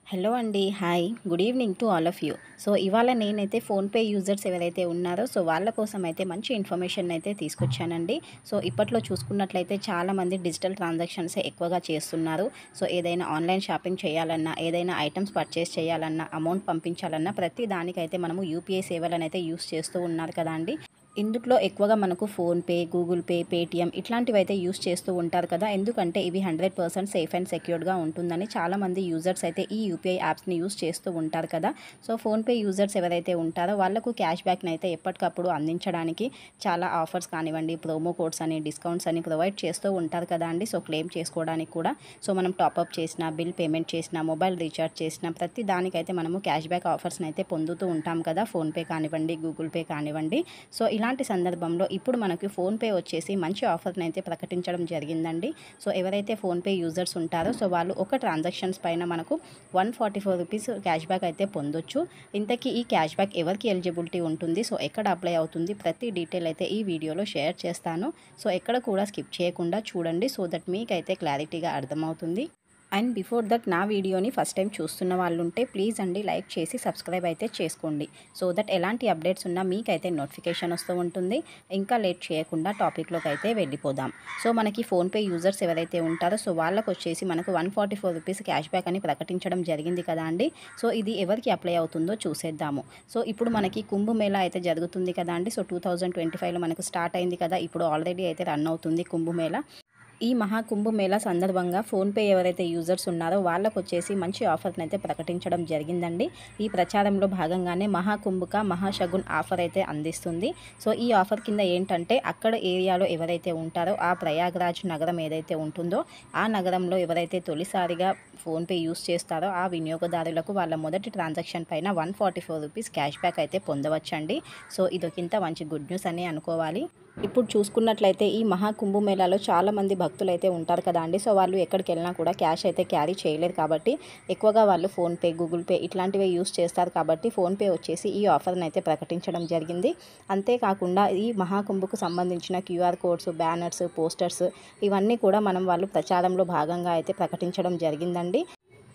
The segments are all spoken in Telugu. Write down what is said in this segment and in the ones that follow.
హలో అండి. Hi. Good evening to all of you. So, ఇవాళ నేనైతే ఫోన్‌పే యూజర్స్ ఎవరైతే ఉన్నారో వాళ్ళ కోసం అయితే మంచి ఇన్ఫర్మేషన్ అయితే తీసుకొచ్చానండి. సో, ఇప్పట్లో చూసుకున్నట్లయితే చాలామంది డిజిటల్ ట్రాన్సాక్షన్సే ఎక్కువగా చేస్తున్నారు. సో, ఏదైనా ఆన్‌లైన్ షాపింగ్ చేయాలన్నా, ఏదైనా ఐటెమ్స్ పర్చేస్ చేయాలన్నా, అమౌంట్ పంపించాలన్నా ప్రతి దానికైతే మనము యూపీఐ సేవలనైతే యూజ్ చేస్తూ ఉన్నారు కదా అండి. ఇందుట్లో ఎక్కువగా మనకు ఫోన్‌పే, గూగుల్ పే, పేటీఎం ఇట్లాంటివైతే యూజ్ చేస్తూ ఉంటారు కదా! ఎందుకంటే ఇవి 100% సేఫ్ అండ్ సెక్యూర్డ్‌గా ఉంటుందని చాలామంది యూజర్స్ అయితే ఈ యూపీఐ యాప్స్‌ని యూజ్ చేస్తూ ఉంటారు కదా! సో, ఫోన్‌పే యూజర్స్ ఎవరైతే ఉంటారో వాళ్ళకు క్యాష్ బ్యాక్‌నైతే ఎప్పటికప్పుడు అందించడానికి చాలా ఆఫర్స్ కానివ్వండి, ప్రోమో కోడ్స్ అని, డిస్కౌంట్స్ అని ప్రొవైడ్ చేస్తూ ఉంటారు కదా అండి. సో, క్లెయిమ్ చేసుకోవడానికి కూడా. సో, మనం టాపప్ చేసినా, బిల్ పేమెంట్ చేసినా, మొబైల్ రీచార్జ్ చేసినా ప్రతి దానికైతే మనము క్యాష్ బ్యాక్ ఆఫర్స్‌ని అయితే పొందుతూ ఉంటాం కదా! ఫోన్‌పే కానివ్వండి, గూగుల్ పే కానివ్వండి. సో, ఇలాంటి సందర్భంలో ఇప్పుడు మనకి ఫోన్‌పే వచ్చేసి మంచి ఆఫర్‌నైతే ప్రకటించడం జరిగిందండి. సో, ఎవరైతే ఫోన్‌పే యూజర్స్ ఉంటారో వాళ్ళు ఒక ట్రాన్సాక్షన్స్ పైన మనకు ₹144 క్యాష్ బ్యాక్ అయితే పొందొచ్చు. ఇంతకీ ఈ క్యాష్ బ్యాక్ ఎవరికి ఎలిజిబిలిటీ ఉంటుంది? సో, ఎక్కడ అప్లై అవుతుంది? ప్రతి డీటెయిల్ అయితే ఈ వీడియోలో షేర్ చేస్తాను. సో, ఎక్కడ కూడా స్కిప్ చేయకుండా చూడండి. సో దట్ మీకైతే క్లారిటీగా అర్థమవుతుంది. అండ్ బిఫోర్ దట్ నా వీడియోని ఫస్ట్ టైం చూస్తున్న వాళ్ళుంటే ప్లీజ్ అండి లైక్ చేసి సబ్స్క్రైబ్ అయితే చేసుకోండి. సో దట్ ఎలాంటి అప్డేట్స్ ఉన్నా మీకైతే నోటిఫికేషన్ వస్తూ ఉంటుంది. ఇంకా లేట్ చేయకుండా టాపిక్‌లోకి అయితే వెళ్ళిపోదాం. సో, మనకి ఫోన్‌పే యూజర్స్ ఎవరైతే ఉంటారో వాళ్ళకొచ్చేసి మనకు ₹144 క్యాష్ బ్యాక్ అని ప్రకటించడం జరిగింది కదా అండి. సో, ఇది ఎవరికి అప్లై అవుతుందో చూసేద్దాము. సో, ఇప్పుడు మనకి కుంభమేళా అయితే జరుగుతుంది కదా అండి. సో, 2025లో మనకు స్టార్ట్ అయింది కదా! ఇప్పుడు ఆల్రెడీ అయితే రన్ అవుతుంది కుంభమేళా. ఈ మహాకుంభమేళా సందర్భంగా ఫోన్‌పే ఎవరైతే యూజర్స్ ఉన్నారో వాళ్ళకొచ్చేసి మంచి ఆఫర్‌నైతే ప్రకటించడం జరిగిందండి. ఈ ప్రచారంలో భాగంగానే మహాకుంభక మహాశగున్ ఆఫర్ అయితే అందిస్తుంది. సో, ఈ ఆఫర్ కింద ఏంటంటే అక్కడ ఏరియాలో ఎవరైతే ఉంటారో ఆ ప్రయాగ్‌రాజ్ నగరం ఏదైతే ఉంటుందో ఆ నగరంలో ఎవరైతే తొలిసారిగా ఫోన్‌పే యూజ్ చేస్తారో ఆ వినియోగదారులకు వాళ్ళ మొదటి ట్రాన్సాక్షన్ పైన ₹144 క్యాష్ బ్యాక్ అయితే పొందవచ్చండి. సో, ఇదొకింత మంచి గుడ్ న్యూస్ అనే అనుకోవాలి. ఇప్పుడు చూసుకున్నట్లయితే ఈ మహాకుంభమేళాలో చాలామంది భక్తులైతే ఉంటారు కదా అండి. సో, వాళ్ళు ఎక్కడికెళ్ళినా కూడా క్యాష్ అయితే క్యారీ చేయలేరు కాబట్టి ఎక్కువగా వాళ్ళు ఫోన్‌పే, గూగుల్ పే ఇట్లాంటివే యూజ్ చేస్తారు కాబట్టి ఫోన్‌పే వచ్చేసి ఈ ఆఫర్‌నైతే ప్రకటించడం జరిగింది. అంతేకాకుండా ఈ మహాకుంభకు సంబంధించిన క్యూఆర్ కోడ్స్, బ్యానర్స్, పోస్టర్స్ ఇవన్నీ కూడా వాళ్ళు ప్రచారంలో భాగంగా అయితే ప్రకటించడం జరిగిందండి.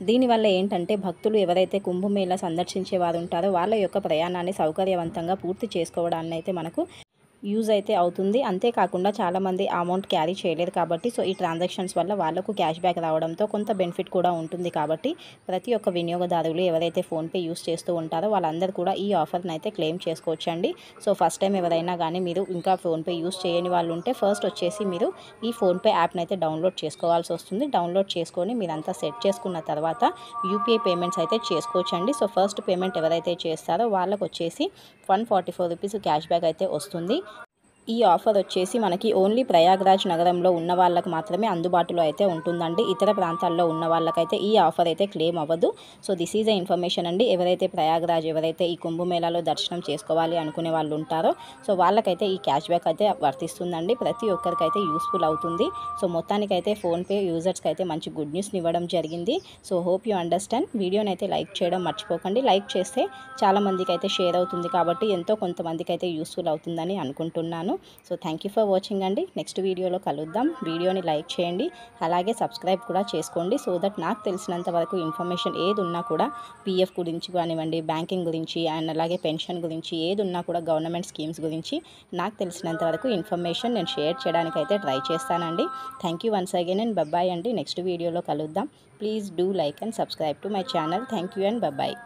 దీనివల్ల ఏంటంటే భక్తులు ఎవరైతే కుంభమేళా సందర్శించే వారు ఉంటారో వాళ్ళ యొక్క ప్రయాణాన్ని సౌకర్యవంతంగా పూర్తి చేసుకోవడాన్నయితే మనకు యూజ్ అయితే అవుతుంది. అంతేకాకుండా చాలామంది అమౌంట్ క్యారీ చేయలేరు కాబట్టి సో, ఈ ట్రాన్సాక్షన్స్ వల్ల వాళ్ళకు క్యాష్ బ్యాక్ రావడంతో కొంత బెనిఫిట్ కూడా ఉంటుంది కాబట్టి ప్రతి ఒక్క వినియోగదారులు ఎవరైతే ఫోన్‌పే యూజ్ చేస్తూ ఉంటారో వాళ్ళందరూ కూడా ఈ ఆఫర్‌ని అయితే క్లెయిమ్ చేసుకోవచ్చండి. సో, ఫస్ట్ టైం ఎవరైనా కానీ మీరు ఇంకా ఫోన్‌పే యూజ్ చేయని వాళ్ళు ఉంటే ఫస్ట్ వచ్చేసి మీరు ఈ ఫోన్‌పే యాప్‌ని అయితే డౌన్లోడ్ చేసుకోవాల్సి వస్తుంది. డౌన్లోడ్ చేసుకొని మీరంతా సెట్ చేసుకున్న తర్వాత యూపీఐ పేమెంట్స్ అయితే చేసుకోవచ్చండి. సో, ఫస్ట్ పేమెంట్ ఎవరైతే చేస్తారో వాళ్ళకొచ్చేసి ₹144 క్యాష్ బ్యాక్ అయితే వస్తుంది. ఈ ఆఫర్ వచ్చేసి మనకి ఓన్లీ ప్రయాగ్‌రాజ్ నగరంలో ఉన్న వాళ్ళకి మాత్రమే అందుబాటులో అయితే ఉంటుందండి. ఇతర ప్రాంతాల్లో ఉన్న వాళ్ళకైతే ఈ ఆఫర్ అయితే క్లెయిమ్ అవ్వదు. So, this is a information అండి. ఎవరైతే ప్రయాగ్‌రాజ్ ఎవరైతే ఈ కుంభమేళాలో దర్శనం చేసుకోవాలి అనుకునే వాళ్ళు ఉంటారో సో, వాళ్ళకైతే ఈ క్యాష్ బ్యాక్ అయితే వర్తిస్తుందండి. ప్రతి ఒక్కరికైతే యూస్‌ఫుల్ అవుతుంది. సో, మొత్తానికైతే ఫోన్‌పే యూజర్స్‌కి అయితే మంచి గుడ్ న్యూస్‌ని ఇవ్వడం జరిగింది. So, hope you understand. వీడియోని అయితే లైక్ చేయడం మర్చిపోకండి. లైక్ చేస్తే చాలామందికి అయితే షేర్ అవుతుంది కాబట్టి ఎంతో కొంతమందికైతే యూస్‌ఫుల్ అవుతుందని అనుకుంటున్నాను. So, thank you for watching అండి. నెక్స్ట్ వీడియోలో కలుద్దాం. వీడియోని లైక్ చేయండి. అలాగే సబ్స్క్రైబ్ కూడా చేసుకోండి. సో దట్ నాకు తెలిసినంత వరకు ఇన్ఫర్మేషన్ ఏది ఉన్నా కూడా పీఎఫ్ గురించి కానివ్వండి, బ్యాంకింగ్ గురించి అండ్ అలాగే పెన్షన్ గురించి ఏది ఉన్నా కూడా గవర్నమెంట్ స్కీమ్స్ గురించి నాకు తెలిసినంత వరకు ఇన్ఫర్మేషన్ నేను షేర్ చేయడానికి అయితే ట్రై చేస్తానండి. Thank you once again and bye అండి. నెక్స్ట్ వీడియోలో కలుద్దాం. Please do like and subscribe to my channel. Thank you and bye.